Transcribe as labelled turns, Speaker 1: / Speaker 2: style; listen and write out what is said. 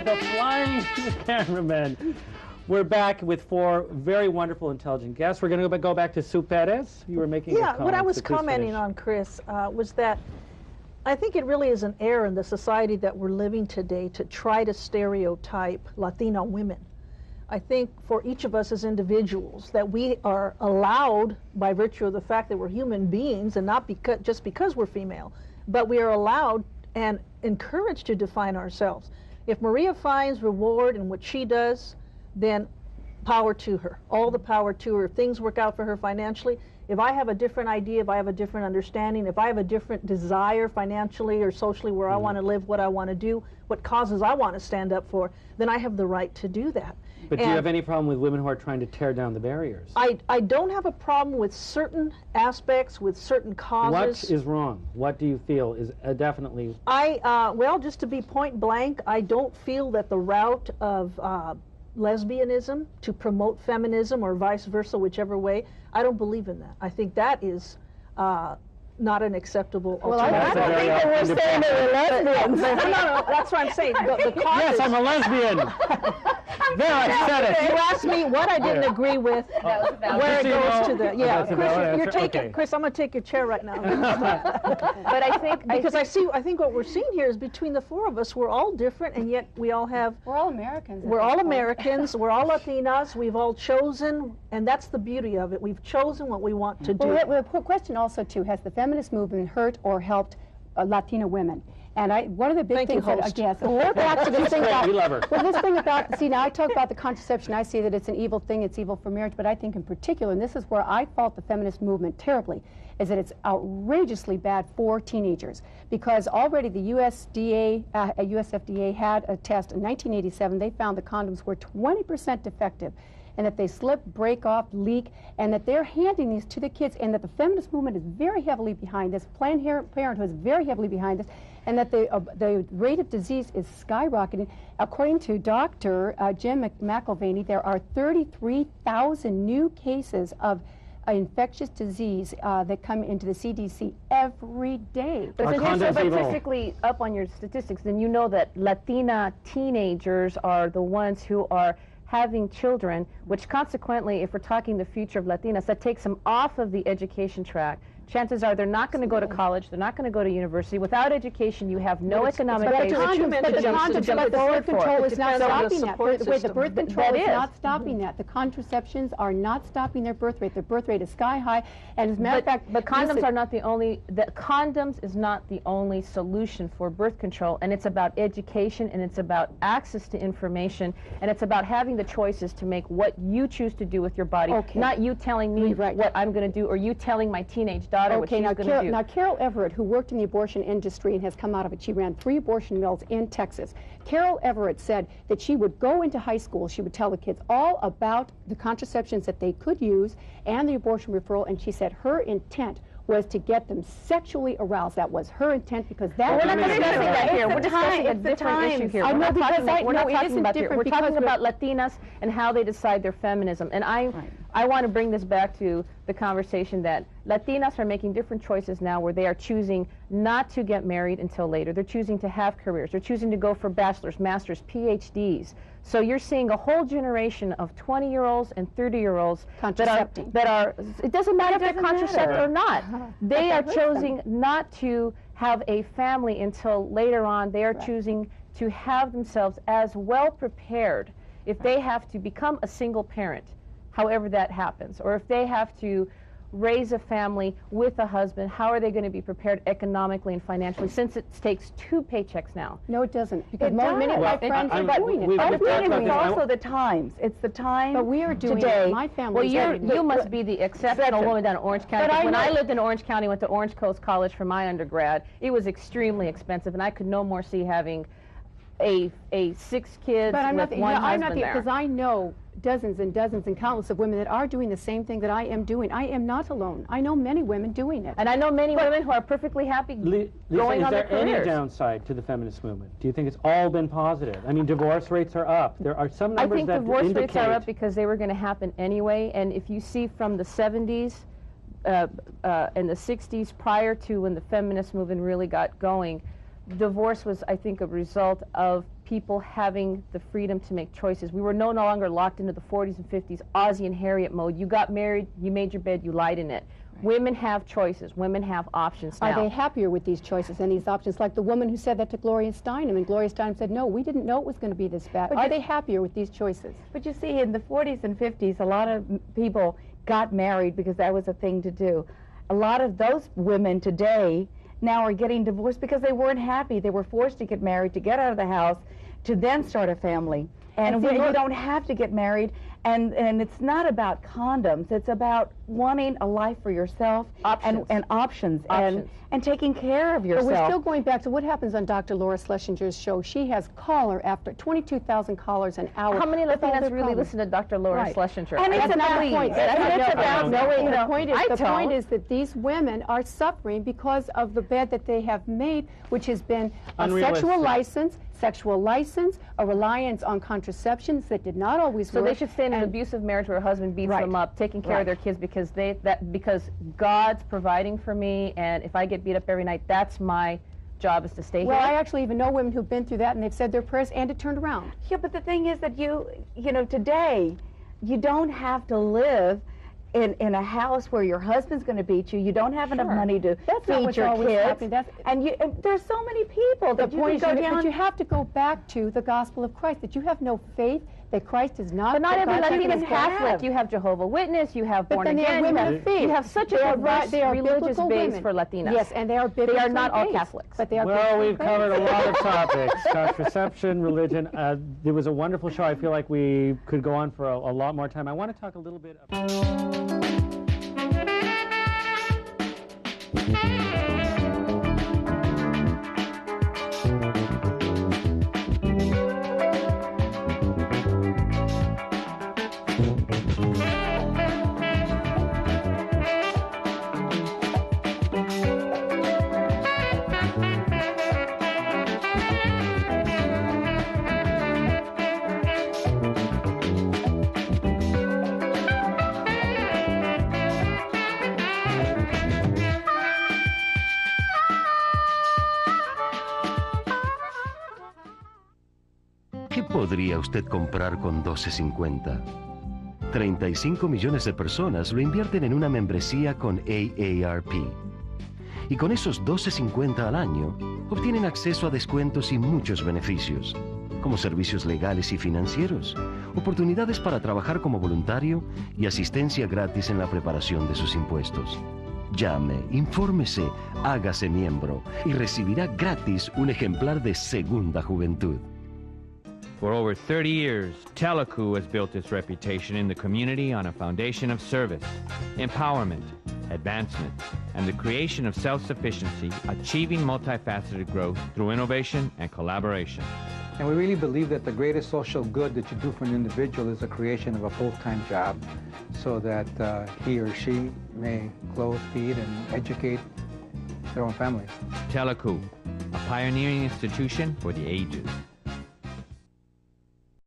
Speaker 1: the flying cameramen. We're back with four very wonderful, intelligent guests. We're going to go back to Sue Perez. You were making a comment.
Speaker 2: What I was
Speaker 1: so please
Speaker 2: commenting
Speaker 1: finish.
Speaker 2: on, Chris, was that I think it really is an error in the society that we're living today to try to stereotype Latino women. I think for each of us as individuals that we are allowed, by virtue of the fact that we're human beings and not just because we're female, but we are allowed and encouraged to define ourselves. If Maria finds reward in what she does, then power to her, all the power to her. If things work out for her financially, if I have a different idea, if I have a different understanding, if I have a different desire financially or socially where I want to live, what I want to do, what causes I want to stand up for, then I have the right to do that.
Speaker 1: But do you have any problem with women who are trying to tear down the barriers?
Speaker 2: I don't have a problem with certain aspects, with certain causes.
Speaker 1: What is wrong? What do you feel is definitely...
Speaker 2: Well, just to be point blank, I don't feel that the route of lesbianism to promote feminism or vice versa, whichever way, I don't believe in that. I think that is not an acceptable alternative.
Speaker 3: Well, I don't think that we're saying that we're lesbians.
Speaker 2: No, that's what I'm saying. The causes,
Speaker 1: Yes, I'm a lesbian! There, I said it!
Speaker 2: You asked me what I didn't agree with, where it goes to the... Yeah, Chris, you're taking...
Speaker 1: Okay.
Speaker 2: Chris, I'm going to take your chair right now.
Speaker 3: But I think...
Speaker 2: Because I think what we're seeing here is between the four of us, we're all different, and yet we all have...
Speaker 3: We're all Americans.
Speaker 2: We're all Americans, we're all Latinas, we've all chosen, and that's the beauty of it. We've chosen what we want to do.
Speaker 4: Well, the question also, too, has the feminist movement hurt or helped Latina women? And one of the big things that, yes, we're back to this thing about,
Speaker 1: we love her.
Speaker 4: well, this thing about, see, now I talk about the contraception, I see that it's an evil thing, it's evil for marriage, but I think in particular, and this is where I fault the feminist movement terribly, is that it's outrageously bad for teenagers. Because already the USFDA had a test in 1987, they found the condoms were 20% defective, and that they slip, break off, leak, and that they're handing these to the kids, and that the feminist movement is very heavily behind this, Planned Parenthood is very heavily behind this, and that the rate of disease is skyrocketing. According to Dr. Jim McElvaney, there are 33,000 new cases of infectious disease that come into the CDC every day.
Speaker 3: But since you're so statistically up on your statistics, then you know that Latina teenagers are the ones who are having children, which consequently, if we're talking the future of Latinas, that takes them off of the education track. Chances are they're not going to go to college, they're not going to go to university. Without education, you have no economic basis
Speaker 4: But the birth control is not stopping that. The birth control is not stopping that. The contraceptions are not stopping their birth rate. Their birth rate is sky high, and as a matter of fact,
Speaker 3: but condoms are not the only. Condoms is not the only solution for birth control, and it's about education, and it's about access to information, and it's about having the choices to make what you choose to do with your body, not you telling me what I'm going to do, or you telling my teenage daughter what she's going to do.
Speaker 4: Now, Carol Everett, who worked in the abortion industry and has come out of it, she ran 3 abortion mills in Texas. Carol Everett said that she would go into high school, she would tell the kids all about the contraceptions that they could use and the abortion referral, and she said her intent was to get them sexually aroused. That was her intent, because that...
Speaker 3: We're not discussing that here. We're discussing a different issue here. We're not talking about that. We're talking about Latinas and how they decide their feminism. And I want to bring this back to the conversation that Latinas are making different choices now where they are choosing not to get married until later. They're choosing to have careers. They're choosing to go for bachelor's, master's, PhDs. So you're seeing a whole generation of 20-year-olds and 30-year-olds that are, it doesn't matter if they're contracepted or not. They are choosing not to have a family until later on. They are choosing to have themselves as well prepared if they have to become a single parent, however that happens, or if they have to raise a family with a husband, how are they going to be prepared economically and financially, since it takes 2 paychecks now?
Speaker 4: No, it doesn't, because many of my friends are doing it.
Speaker 3: It's also the times. It's the time.
Speaker 4: But we are doing
Speaker 3: today.
Speaker 4: it. My family.
Speaker 3: Well, you must be the exceptional woman down in Orange County. But when I lived in Orange County, went to Orange Coast College for my undergrad, it was extremely expensive, and I could no more see having a 6 kids with one husband there.
Speaker 4: Because I know dozens and dozens and countless of women that are doing the same thing that I am doing. I am not alone. I know many women doing it.
Speaker 3: And I know many women who are perfectly happy going on their careers.
Speaker 1: Is there any downside to the feminist movement? Do you think it's all been positive? I mean, divorce rates are up. There are some numbers that indicate...
Speaker 3: I think divorce rates are up because they were going to happen anyway. And if you see from the 70s and the 60s, prior to when the feminist movement really got going, divorce was, I think, a result of people having the freedom to make choices. We were no longer locked into the 40s and 50s Ozzie and Harriet mode. You got married, you made your bed, you lied in it. Right. Women have choices. Women have options now.
Speaker 4: Are they happier with these choices and these options? Like the woman who said that to Gloria Steinem, and Gloria Steinem said, no, we didn't know it was going to be this bad. Are they happier with these choices?
Speaker 5: But you see, in the 40s and 50s, a lot of people got married because that was a thing to do. A lot of those women today now are getting divorced because they weren't happy. They were forced to get married, to get out of the house, to then start a family. And you don't have to get married, and it's not about condoms. It's about wanting a life for yourself and options. And taking care of yourself.
Speaker 4: But we're still going back to what happens on Dr. Laura Schlesinger's show. She has caller after 22,000 callers an hour.
Speaker 3: How many Latinas really listen to Dr. Laura Schlesinger?
Speaker 4: And it's about the point. The point is that these women are suffering because of the bed that they have made, which has been a sexual license, a reliance on contraceptions that did not always work.
Speaker 3: So they should stay in an abusive marriage where a husband beats them up, taking care of their kids because because God's providing for me, and if I get beat up every night, that's my job, is to stay here.
Speaker 4: Well, I actually even know women who've been through that, and they've said their prayers and it turned around.
Speaker 5: Yeah, but the thing is that you know, today, you don't have to live in a house where your husband's going to beat you. You don't have enough money to feed your kids. And there's so many people that you can go down.
Speaker 4: But you have to go back to the gospel of Christ, that you have no faith, that Christ is not.
Speaker 3: But not every Latina is Catholic. You have Jehovah's Witness, you have born again. You have such a diverse religious base for Latinas.
Speaker 4: Yes, and they are biblical.
Speaker 3: They are not all Catholics.
Speaker 4: But they are
Speaker 1: well, we've covered a lot of topics: contraception, religion. It was a wonderful show. I feel like we could go on for a lot more time. I want to talk a little bit about.
Speaker 6: ¿Qué podría usted comprar con $12.50? 35 millones de personas lo invierten en una membresía con AARP. Y con esos $12.50 al año, obtienen acceso a descuentos y muchos beneficios, como servicios legales y financieros, oportunidades para trabajar como voluntario y asistencia gratis en la preparación de sus impuestos. Llame, infórmese, hágase miembro y recibirá gratis un ejemplar de Segunda Juventud.
Speaker 7: For over 30 years, Telecu has built its reputation in the community on a foundation of service, empowerment, advancement, and the creation of self-sufficiency, achieving multifaceted growth through innovation and collaboration.
Speaker 8: And we really believe that the greatest social good that you do for an individual is the creation of a full-time job so that he or she may clothe, feed, and educate their own families.
Speaker 7: Telecu, a pioneering institution for the ages.